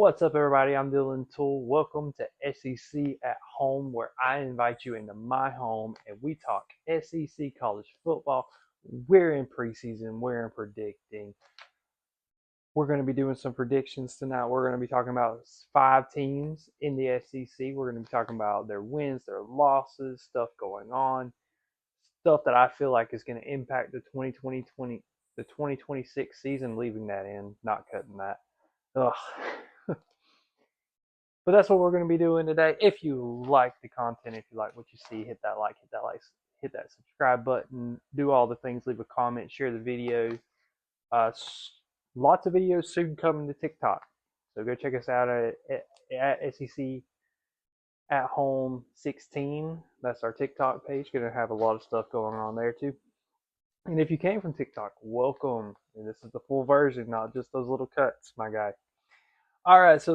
What's up, everybody? I'm Dylan Toole. Welcome to SEC at Home, where I invite you into my home and we talk SEC college football. We're in preseason, we're in predicting. We're going to be doing some predictions tonight. We're going to be talking about 5 teams in the SEC. We're going to be talking about their wins, their losses, stuff going on, stuff that I feel like is going to impact the 2026 season, leaving that in, not cutting that. Ugh. But that's what we're going to be doing today. If you like the content, if you like what you see, hit that like, hit that subscribe button, do all the things, leave a comment, share the video. Lots of videos soon coming to TikTok. So go check us out at SEC at Home 16. That's our TikTok page. Going to have a lot of stuff going on there too. And if you came from TikTok, welcome. And this is the full version, not just those little cuts, my guy. All right, so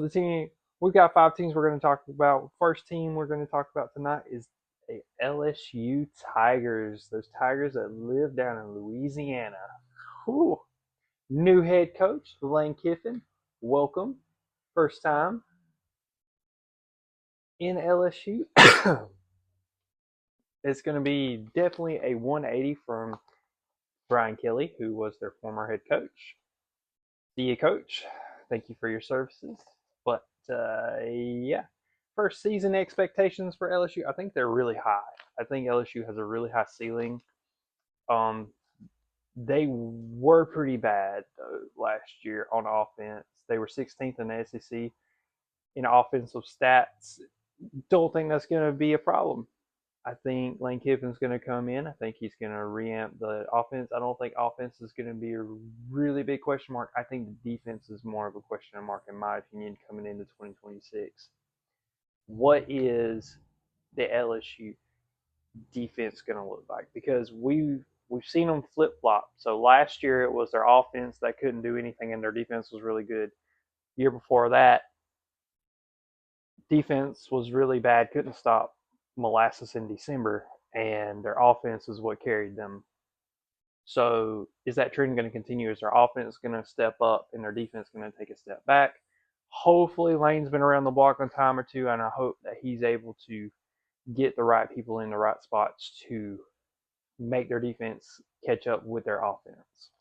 we've got 5 teams we're going to talk about. First team we're going to talk about tonight is the LSU Tigers. Those Tigers that live down in Louisiana. Whew. New head coach, Lane Kiffin. Welcome. First time in LSU. It's going to be definitely a 180 from Brian Kelly, who was their former head coach. See you, coach. Thank you for your services. But yeah, first season expectations for LSU, I think they're really high. I think LSU has a really high ceiling. They were pretty bad though last year on offense. They were 16th in the SEC in offensive stats. Don't think that's going to be a problem. I think Lane Kiffin's going to come in. I think he's going to reamp the offense. I don't think offense is going to be a really big question mark. I think the defense is more of a question mark, in my opinion, coming into 2026. What is the LSU defense going to look like? Because we've seen them flip flop. So last year it was their offense that couldn't do anything, and their defense was really good. Year before that, defense was really bad, couldn't stop molasses in December, and their offense is what carried them. So is that trend going to continue? Is their offense going to step up and their defense going to take a step back? Hopefully Lane's been around the block a time or two, and I hope that he's able to get the right people in the right spots to make their defense catch up with their offense.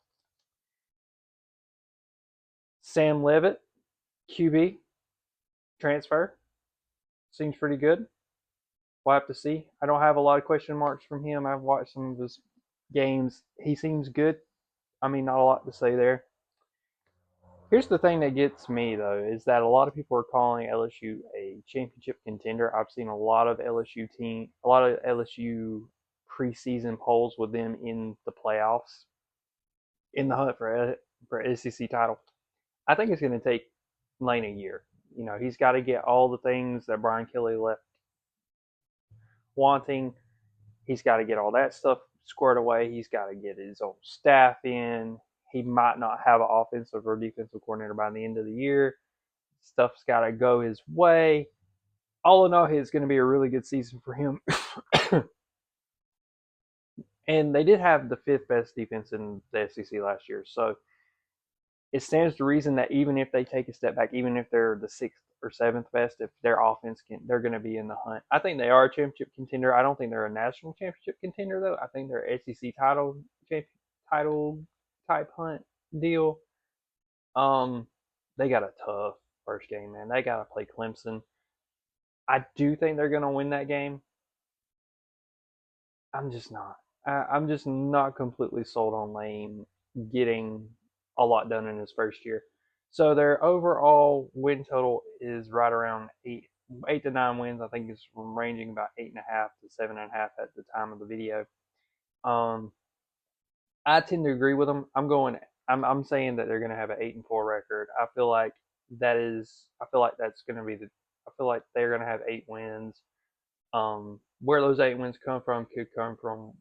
Sam Levitt, QB, transfer, seems pretty good. We'll have to see. I don't have a lot of question marks from him. I've watched some of his games. He seems good. I mean, not a lot to say there. Here's the thing that gets me, though, is that a lot of people are calling LSU a championship contender. I've seen a lot of LSU preseason polls with them in the playoffs, in the hunt for SEC title. I think it's going to take Lane a year. You know, he's got to get all the things that Brian Kelly left wanting. He's got to get all that stuff squared away. He's got to get his own staff in. He might not have an offensive or defensive coordinator by the end of the year. Stuff's got to go his way. All in all, it's going to be a really good season for him. And they did have the 5th best defense in the SEC last year. So it stands to reason that even if they take a step back, even if they're the 6th or 7th best, if their offense they're going to be in the hunt. I think they are a championship contender. I don't think they're a national championship contender, though. I think they're SEC title type hunt deal. They got a tough first game, man. They got to play Clemson. I do think they're going to win that game. I'm just not. I'm just not completely sold on Lane getting a lot done in his first year. So their overall win total is right around 8 to 9 wins. I think it's ranging about 8.5 to 7.5 at the time of the video. I tend to agree with them. I'm saying that they're going to have an 8-4 record. I feel like that's going to be I feel like they're going to have 8 wins. Where those 8 wins come from could come from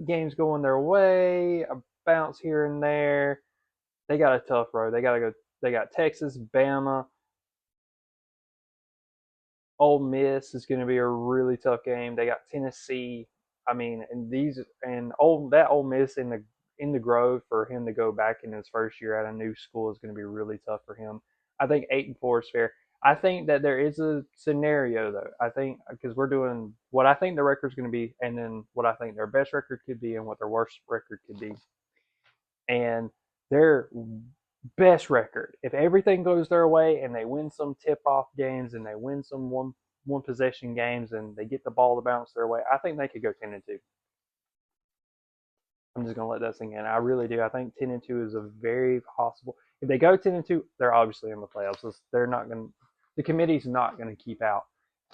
games going their way, a bounce here and there. They got a tough road. They got Texas, Bama, Ole Miss is going to be a really tough game. They got Tennessee. I mean, that Ole Miss in the Grove, for him to go back in his first year at a new school is going to be really tough for him. I think 8-4 is fair. I think that there is a scenario though. I think because we're doing what I think the record's going to be, and then what I think their best record could be, and what their worst record could be. And their best record, if everything goes their way and they win some tip-off games and they win some one possession games and they get the ball to bounce their way, I think they could go 10-2. I'm just gonna let that sink in. I really do. I think 10-2 is a very possible. If they go 10-2, they're obviously in the playoffs. They're not going. The committee's not going to keep out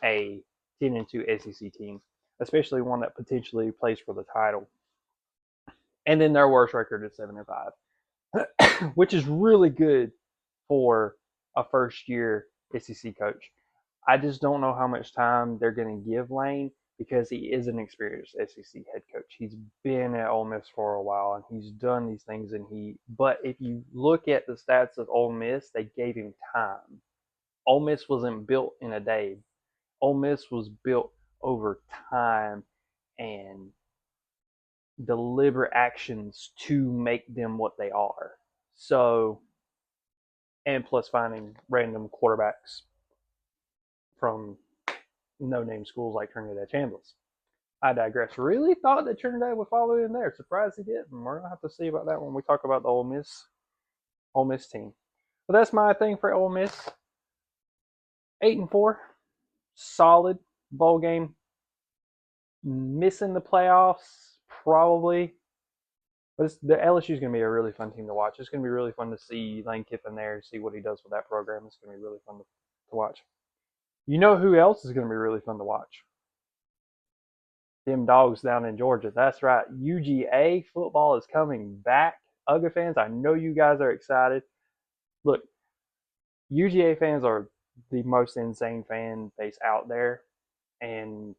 a 10-2 SEC team, especially one that potentially plays for the title. And then their worst record is 7-5, which is really good for a first year SEC coach. I just don't know how much time they're going to give Lane because he is an experienced SEC head coach. He's been at Ole Miss for a while and he's done these things. But if you look at the stats of Ole Miss, they gave him time. Ole Miss wasn't built in a day. Ole Miss was built over time and deliberate actions to make them what they are. So, and plus finding random quarterbacks from no-name schools like Trinidad Chambliss. I digress. Really thought that Trinidad would follow in there. Surprised he didn't. We're gonna have to see about that when we talk about the Ole Miss team. But that's my thing for Ole Miss. 8-4, solid bowl game. Missing the playoffs probably, but the LSU is going to be a really fun team to watch. It's going to be really fun to see Lane Kiffin there, see what he does with that program. It's going to be really fun to watch. You know who else is going to be really fun to watch? Them dogs down in Georgia. That's right. UGA football is coming back. UGA fans, I know you guys are excited. Look, UGA fans are the most insane fan base out there. And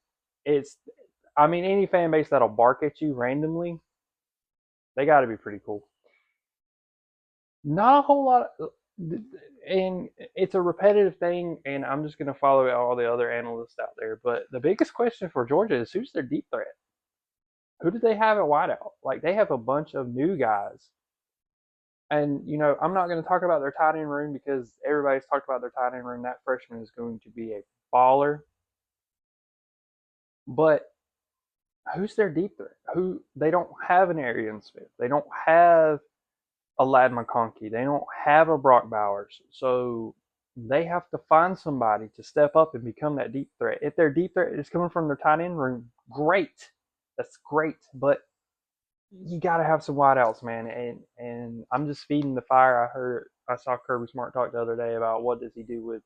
any fan base that'll bark at you randomly, they got to be pretty cool. Not a whole lot and it's a repetitive thing, and I'm just going to follow all the other analysts out there. But the biggest question for Georgia is who's their deep threat? Who do they have at wideout? Like, they have a bunch of new guys. And, I'm not going to talk about their tight end room because everybody's talked about their tight end room. That freshman is going to be a baller. But who's their deep threat? They don't have an Arian Smith. They don't have a Ladd McConkey. They don't have a Brock Bowers. So they have to find somebody to step up and become that deep threat. If their deep threat is coming from their tight end room, great. That's great. But you got to have some wideouts, man. And I'm just feeding the fire. I saw Kirby Smart talk the other day about what does he do with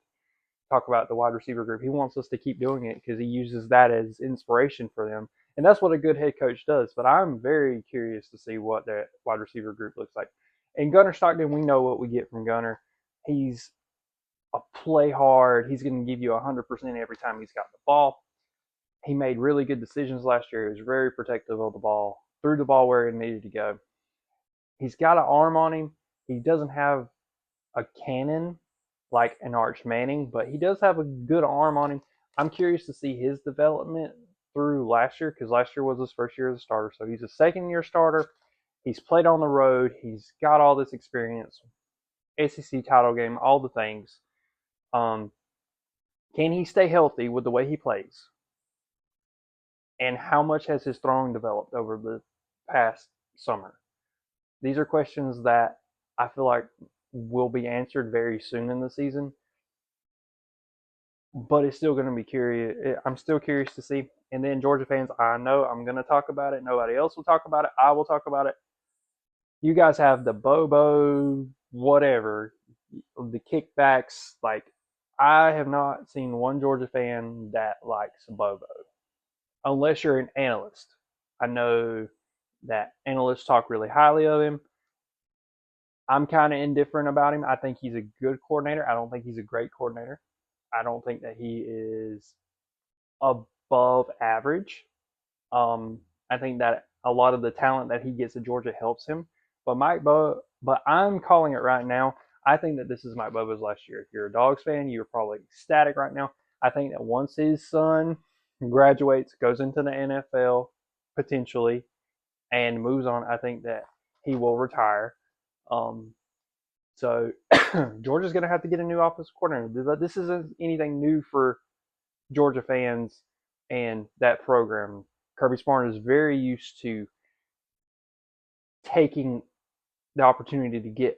talk about the wide receiver group. He wants us to keep doing it because he uses that as inspiration for them. And that's what a good head coach does. But I'm very curious to see what that wide receiver group looks like. And Gunnar Stockton, we know what we get from Gunnar. He's a play hard. He's going to give you 100% every time he's got the ball. He made really good decisions last year. He was very protective of the ball, threw the ball where it needed to go. He's got an arm on him. He doesn't have a cannon like an Arch Manning, but he does have a good arm on him. I'm curious to see his development through last year because last year was his first year as a starter. So he's a second-year starter. He's played on the road. He's got all this experience, SEC title game, all the things. Can he stay healthy with the way he plays? And how much has his throwing developed over the past summer? These are questions that I feel like will be answered very soon in the season. But it's still going to be curious. I'm still curious to see. And then Georgia fans, I know I'm going to talk about it. Nobody else will talk about it. I will talk about it. You guys have the Bobo, whatever, the kickbacks. Like, I have not seen one Georgia fan that likes Bobo, unless you're an analyst. I know that analysts talk really highly of him. I'm kind of indifferent about him. I think he's a good coordinator. I don't think he's a great coordinator. I don't think that he is above average. I think that a lot of the talent that he gets at Georgia helps him. But I'm calling it right now. I think that this is Mike Bobo's last year. If you're a Dogs fan, you're probably ecstatic right now. I think that once his son graduates, goes into the NFL potentially, and moves on, I think that he will retire. So Georgia's going to have to get a new offensive coordinator. This isn't anything new for Georgia fans and that program. Kirby Smart is very used to taking the opportunity to get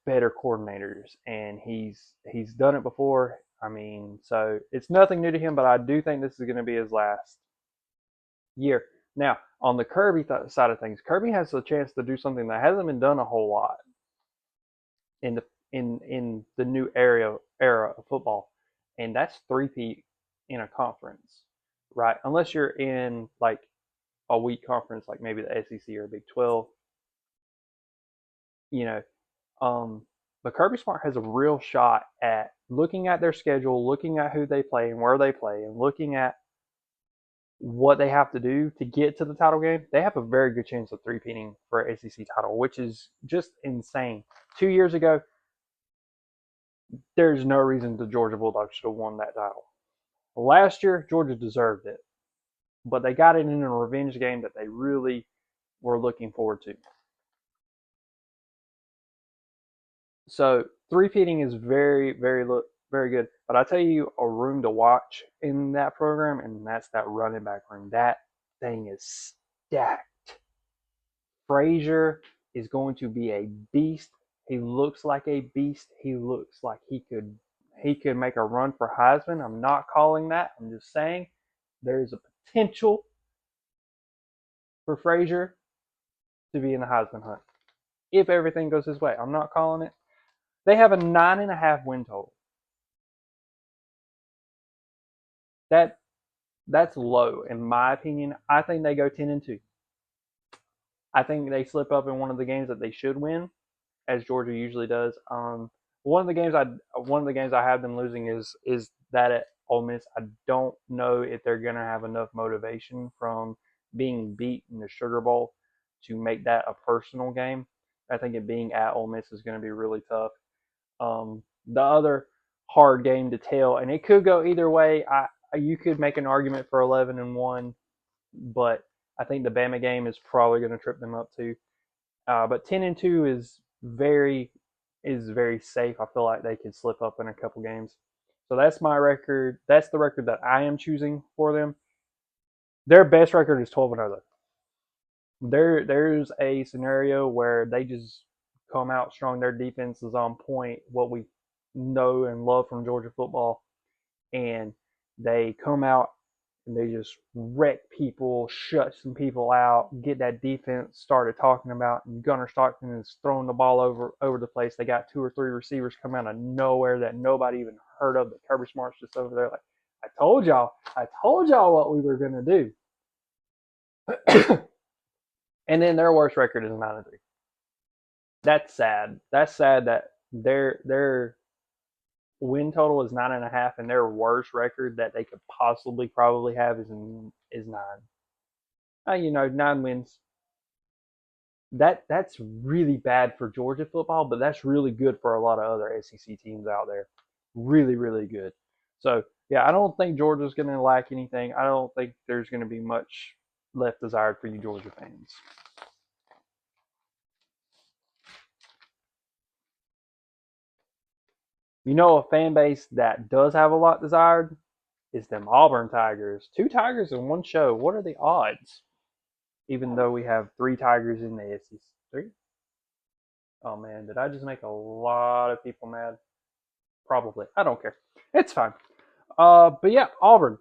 better coordinators, and he's done it before. I mean, so it's nothing new to him, but I do think this is going to be his last year. Now, on the Kirby side of things, Kirby has a chance to do something that hasn't been done a whole lot in the in the new era of football, and that's three-peat in a conference, right? Unless you're in like a weak conference, like maybe the SEC or Big 12, you know. But Kirby Smart has a real shot at looking at their schedule, looking at who they play and where they play, and looking at what they have to do to get to the title game. They have a very good chance of three-peating for an SEC title, which is just insane. 2 years ago, there's no reason the Georgia Bulldogs should have won that title. Last year, Georgia deserved it, but they got it in a revenge game that they really were looking forward to. So three-peating is very good. But I tell you, a room to watch in that program, and that's that running back room. That thing is stacked. Frazier is going to be a beast. He looks like a beast. He looks like he could make a run for Heisman. I'm not calling that. I'm just saying there's a potential for Frazier to be in the Heisman hunt if everything goes his way. I'm not calling it. They have a 9.5 win total. That's low in my opinion. I think they go 10-2. I think they slip up in one of the games that they should win, as Georgia usually does. One of the games I have them losing is that at Ole Miss. I don't know if they're gonna have enough motivation from being beat in the Sugar Bowl to make that a personal game. I think it being at Ole Miss is going to be really tough. The other hard game to tell, and it could go either way. You could make an argument for 11-1, but I think the Bama game is probably going to trip them up too. But 10-2 is very safe. I feel like they could slip up in a couple games. So that's my record. That's the record that I am choosing for them. Their best record is 12-0. There's a scenario where they just come out strong. Their defense is on point, what we know and love from Georgia football, and they come out and they just wreck people, shut some people out, get that defense started talking about. And Gunnar Stockton is throwing the ball over the place. They got 2 or 3 receivers come out of nowhere that nobody even heard of. But Kirby Smart's just over there like, I told y'all what we were gonna do. And then their worst record is 9-3. That's sad. That's sad that their win total is 9.5, and their worst record that they could possibly probably have is 9. 9 wins. That's really bad for Georgia football, but that's really good for a lot of other SEC teams out there. Really, really good. So yeah, I don't think Georgia's going to lack anything. I don't think there's going to be much left desired for you Georgia fans. A fan base that does have a lot desired is them Auburn Tigers. 2 Tigers in one show. What are the odds? Even though we have 3 Tigers in the SEC. 3? Oh man, did I just make a lot of people mad? Probably. I don't care. It's fine. But yeah, Auburn.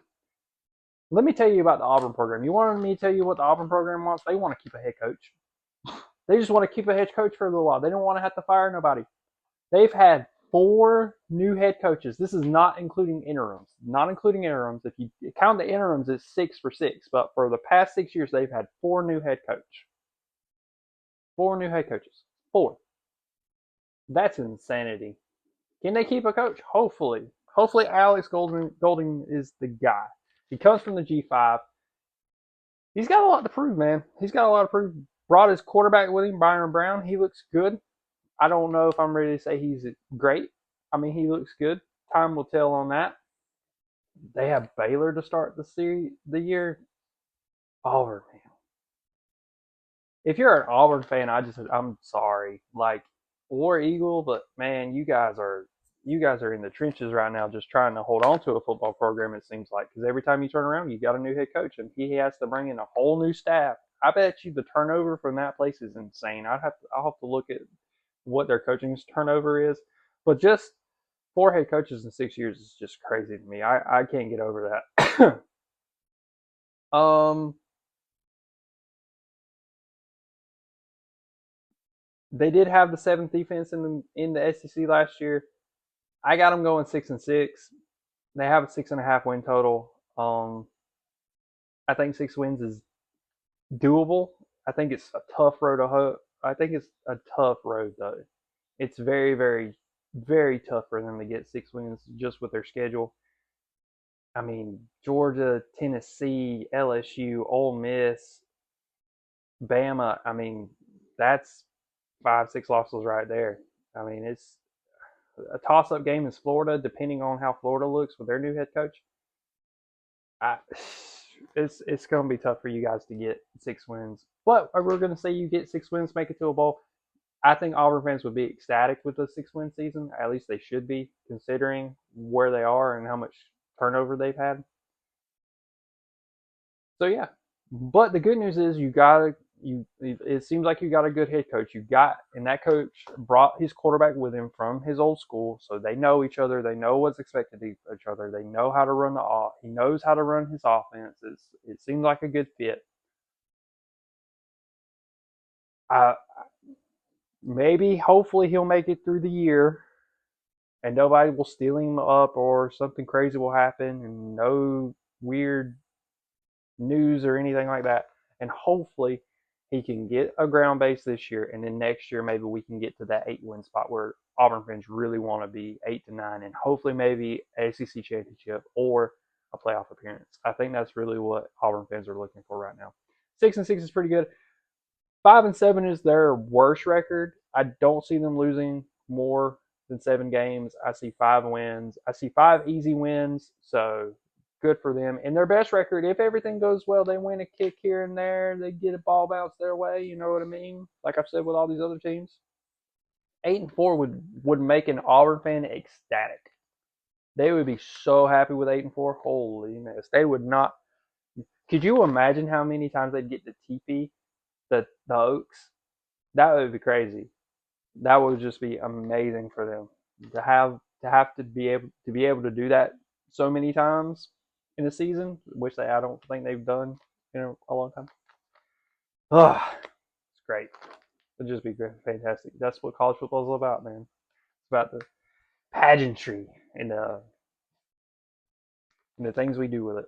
Let me tell you about the Auburn program. You wanted me to tell you what the Auburn program wants? They want to keep a head coach. They just want to keep a head coach for a little while. They don't want to have to fire nobody. They've had 4 new head coaches. This is not including interims. Not including interims. If you count the interims, it's 6 for 6. But for the past 6 years, they've had 4 new head coach. 4 new head coaches. 4. That's insanity. Can they keep a coach? Hopefully. Hopefully Alex Golding is the guy. He comes from the G5. He's got a lot to prove, man. He's got a lot to prove. Brought his quarterback with him, Byron Brown. He looks good. I don't know if I'm ready to say he's great. I mean, he looks good. Time will tell on that. They have Baylor to start the year. Auburn, man. If you're an Auburn fan, I'm sorry. Like, War Eagle, but man, you guys are in the trenches right now, just trying to hold on to a football program. It seems like because every time you turn around, you got a new head coach, and he has to bring in a whole new staff. I bet you the turnover from that place is insane. I'll have to look at what their coaching turnover is, but just four head coaches in 6 years is just crazy to me. I can't get over that. um, they did have the seventh defense in the SEC last year. I got them going 6-6. They have a 6.5 win total. I think 6 wins is doable. I think it's a tough road to hoe. I think it's a tough road though. It's very, very, very tough for them to get 6 wins just with their schedule. I mean, Georgia, Tennessee, LSU, Ole Miss, Bama. I mean, that's 5, 6 losses right there. I mean, it's a toss-up game is Florida, depending on how Florida looks with their new head coach. I, it's going to be tough for you guys to get 6 wins. But we're going to say you get 6 wins, make it to a bowl. I think Auburn fans would be ecstatic with a 6 win season. At least they should be, considering where they are and how much turnover they've had. So yeah, but the good news is you got a you. It seems like you got a good head coach. You got and that coach brought his quarterback with him from his old school, so they know each other. They know what's expected of each other. They know how to run the off. He knows how to run his offense. It seems like a good fit. Uh, Maybe, hopefully, he'll make it through the year, and nobody will steal him up, or something crazy will happen, and no weird news or anything like that. And hopefully he can get a ground base this year, and then next year maybe we can get to that 8 win spot where Auburn fans really want to be 8 to 9, and hopefully maybe ACC championship or a playoff appearance. I think that's really what Auburn fans are looking for right now. 6-6 is pretty good. 5-7 is their worst record. I don't see them losing more than 7 games. I see 5 wins. I see 5 easy wins. So good for them. And their best record, if everything goes well, they win a kick here and there. They get a ball bounce their way. You know what I mean? Like I've said with all these other teams. 8-4 would make an Auburn fan ecstatic. They would be so happy with 8-4. Holy mess! They would not. Could you imagine how many times they'd get to TP the Oaks? That would be crazy. That would just be amazing for them to be able to do that so many times in a season, which I don't think they've done in a long time. Oh, it's great. It'd just be great, fantastic. That's what college football is all about, man. It's about the pageantry and the things we do with it.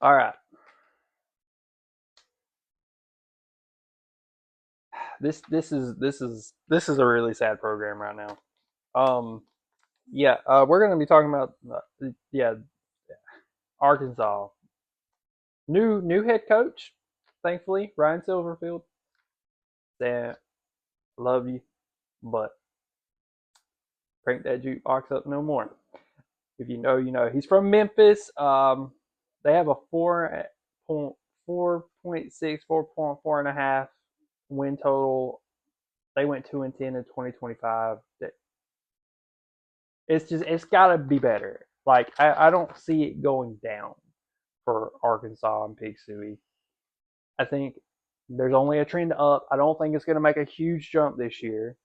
All right. This is a really sad program right now. Yeah, we're gonna be talking about yeah, Arkansas. New head coach, thankfully, Ryan Silverfield. That love you, but crank that jukebox up no more. If you know, you know. He's from Memphis. They have a 4.6, 4.4 and a half win total. They went 2-10 in 2025. It's got to be better. Like I don't see it going down for Arkansas and Pig Suey. I think there's only a trend up. I don't think it's going to make a huge jump this year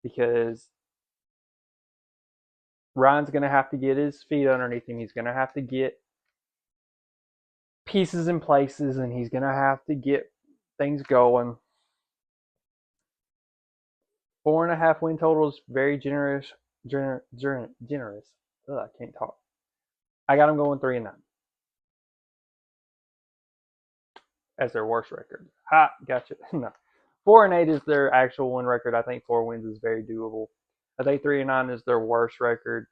because Ryan's going to have to get his feet underneath him. He's going to have to get pieces in places, and he's going to have to get things going. 4.5 win total is very generous. Generous. Ugh, I can't talk. I got him going 3-9 as their worst record. Ha, gotcha. No, 4-8 is their actual win record. I think 4 wins is very doable. I think 3-9 is their worst record.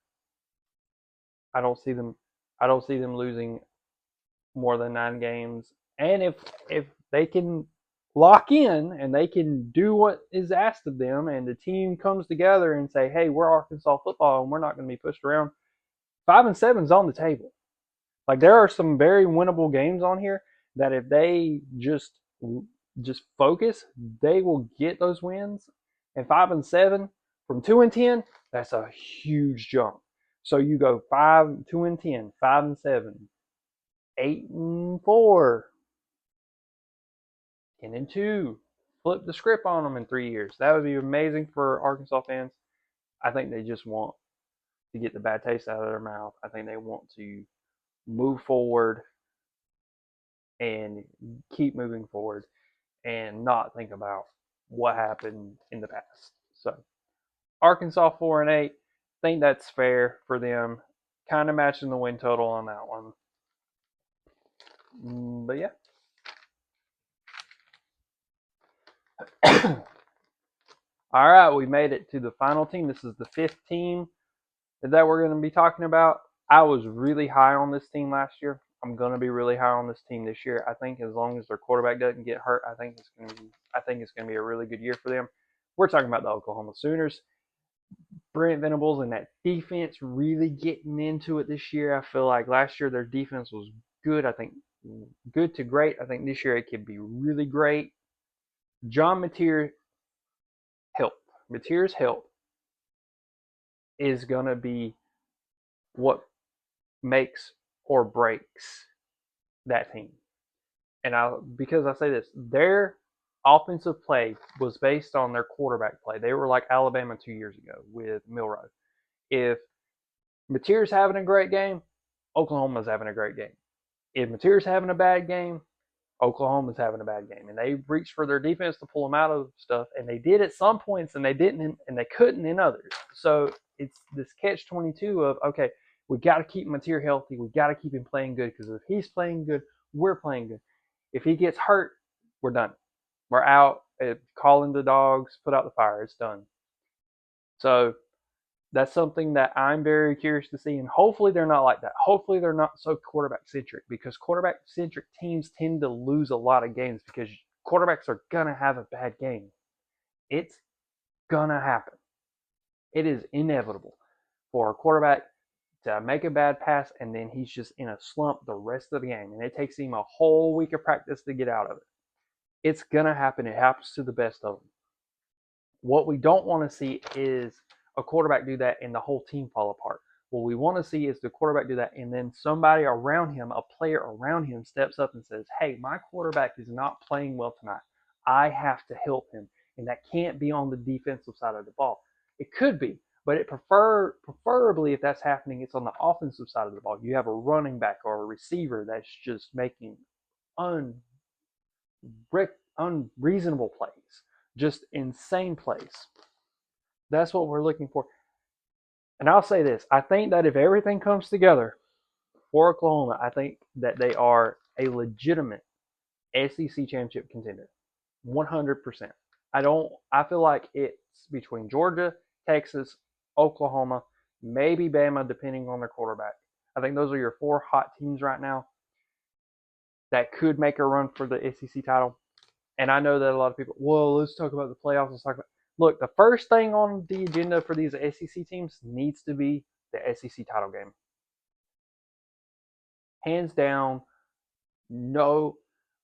I don't see them. I don't see them losing more than 9 games. And if they can lock in and they can do what is asked of them, and the team comes together and say, "Hey, we're Arkansas football, and we're not going to be pushed around," 5-7 is on the table. Like there are some very winnable games on here that if they just just focus, they will get those wins. And 5-7 from 2-10, that's a huge jump. So you go 2-10, 5-7, 8-4, 10-2. Flip the script on them in 3 years. That would be amazing for Arkansas fans. I think they just want to get the bad taste out of their mouth. I think they want to move forward and keep moving forward and not think about what happened in the past. So Arkansas 4-8. Think that's fair for them. Kind of matching the win total on that one. But yeah. All right, we made it to the final team. This is the 5th team that we're going to be talking about. I was really high on this team last year. I'm going to be really high on this team this year. I think as long as their quarterback doesn't get hurt, I think it's going to be a really good year for them. We're talking about the Oklahoma Sooners. Brent Venables and that defense really getting into it this year. I feel like last year their defense was good. I think good to great. I think this year it could be really great. John Mateer's help is going to be what makes or breaks that team. And because I say this, their offensive play was based on their quarterback play. They were like Alabama 2 years ago with Milroe. If Mateer's having a great game, Oklahoma's having a great game. If Mateer's having a bad game, Oklahoma's having a bad game. And they reached for their defense to pull them out of stuff, and they did at some points, and they didn't, and they couldn't in others. So it's this catch-22 of, okay, we got to keep Mateer healthy. We got to keep him playing good, because if he's playing good, we're playing good. If he gets hurt, we're done. We're out. Calling the dogs, put out the fire. It's done. So that's something that I'm very curious to see, and hopefully they're not like that. Hopefully they're not so quarterback-centric, because quarterback-centric teams tend to lose a lot of games because quarterbacks are going to have a bad game. It's going to happen. It is inevitable for a quarterback to make a bad pass, and then he's just in a slump the rest of the game, and it takes him a whole week of practice to get out of it. It's going to happen. It happens to the best of them. What we don't want to see is a quarterback do that and the whole team fall apart. What we want to see is the quarterback do that, and then somebody around him, a player around him, steps up and says, hey, my quarterback is not playing well tonight. I have to help him. And that can't be on the defensive side of the ball. It could be, but preferably if that's happening, it's on the offensive side of the ball. You have a running back or a receiver that's just making unreasonable plays, just insane plays. That's what we're looking for. And I'll say this. I think that if everything comes together for Oklahoma, I think that they are a legitimate SEC championship contender. 100%. I feel like it's between Georgia, Texas, Oklahoma, maybe Bama, depending on their quarterback. I think those are your 4 hot teams right now that could make a run for the SEC title. And I know that a lot of people, well, let's talk about the playoffs. Look, the first thing on the agenda for these SEC teams needs to be the SEC title game. Hands down, no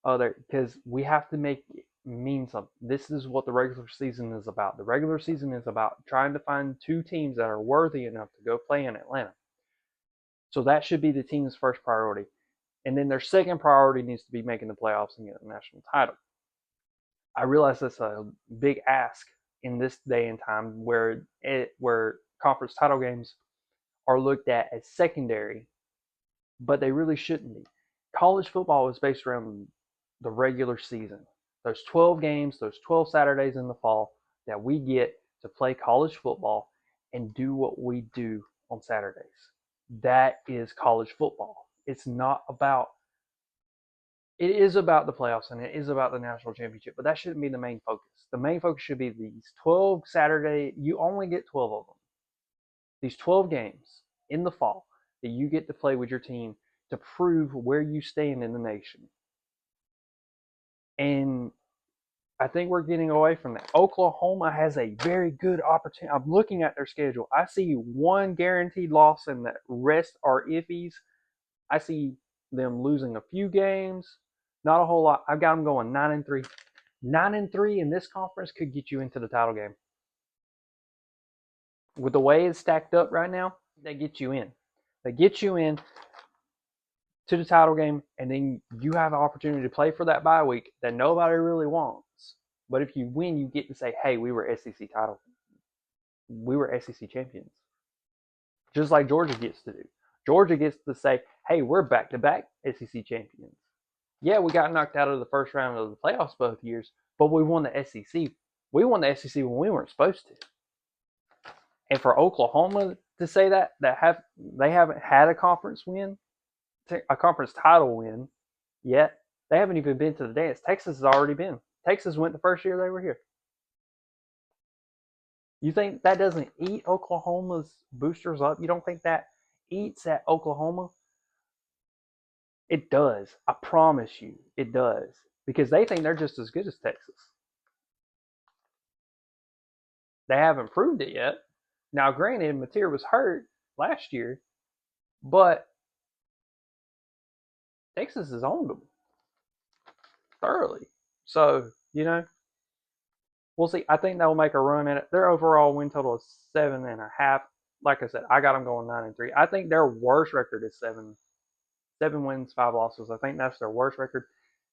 other, because we have to make it mean something. This is what the regular season is about. The regular season is about trying to find 2 teams that are worthy enough to go play in Atlanta. So that should be the team's first priority. And then their second priority needs to be making the playoffs and getting the national title. I realize that's a big ask in this day and time where conference title games are looked at as secondary, but they really shouldn't be. College football is based around the regular season. Those 12 games, those 12 Saturdays in the fall that we get to play college football and do what we do on Saturdays. That is college football. It's not about It is about the playoffs and it is about the national championship, but that shouldn't be the main focus. The main focus should be these 12 Saturday, you only get 12 of them. These 12 games in the fall that you get to play with your team to prove where you stand in the nation. And I think we're getting away from that. Oklahoma has a very good opportunity. I'm looking at their schedule. I see one guaranteed loss and the rest are iffies. I see them losing a few games, Not a whole lot. I've got them going 9-3. 9-3 in this conference could get you into the title game. With the way it's stacked up right now, they get you in. They get you in to the title game, and then you have an opportunity to play for that bye week that nobody really wants. But if you win, you get to say, "Hey, we were SEC title. We were SEC champions." Just like Georgia gets to do. Georgia gets to say, "Hey, we're back-to-back SEC champions." Yeah, we got knocked out of the first round of the playoffs both years, but we won the SEC. We won the SEC when we weren't supposed to. And for Oklahoma to say that they haven't had a conference win, a conference title win yet. They haven't even been to the dance. Texas has already been. Texas went the first year they were here. You think that doesn't eat Oklahoma's boosters up? You don't think that eats at Oklahoma? It does. I promise you, it does. Because they think they're just as good as Texas. They haven't proved it yet. Now, granted, Mateer was hurt last year, but Texas has owned them thoroughly. So, we'll see. I think they'll make a run at it. Their overall win total is 7.5. Like I said, I got them going 9-3. I think their worst record is 7 wins, 5 losses. I think that's their worst record.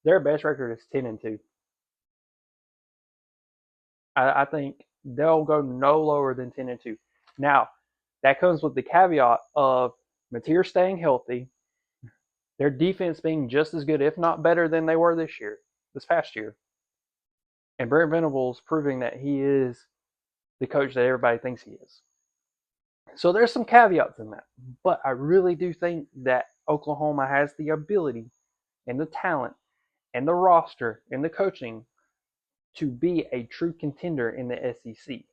Their best record is 10-2. I think they'll go no lower than 10-2. Now, that comes with the caveat of Mateer staying healthy, their defense being just as good, if not better, than they were this past year, and Brent Venables proving that he is the coach that everybody thinks he is. So there's some caveats in that, but I really do think that Oklahoma has the ability and the talent and the roster and the coaching to be a true contender in the SEC.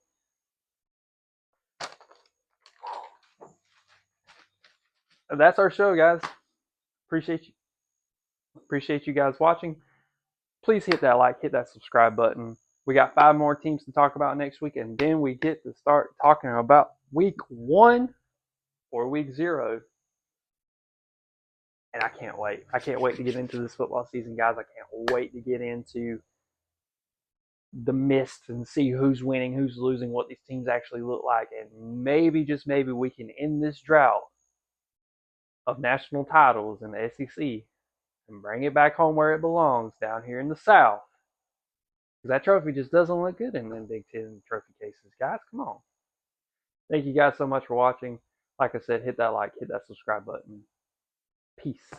That's our show, guys. Appreciate you guys watching. Please hit that like, hit that subscribe button. We got 5 more teams to talk about next week, and then we get to start talking about week 1 or week 0. And I can't wait. I can't wait to get into this football season, guys. I can't wait to get into the mist and see who's winning, who's losing, what these teams actually look like. And maybe, just maybe, we can end this drought of national titles in the SEC and bring it back home where it belongs, down here in the South. Because that trophy just doesn't look good in them Big Ten trophy cases. Guys, come on. Thank you guys so much for watching. Like I said, hit that like, hit that subscribe button. Peace.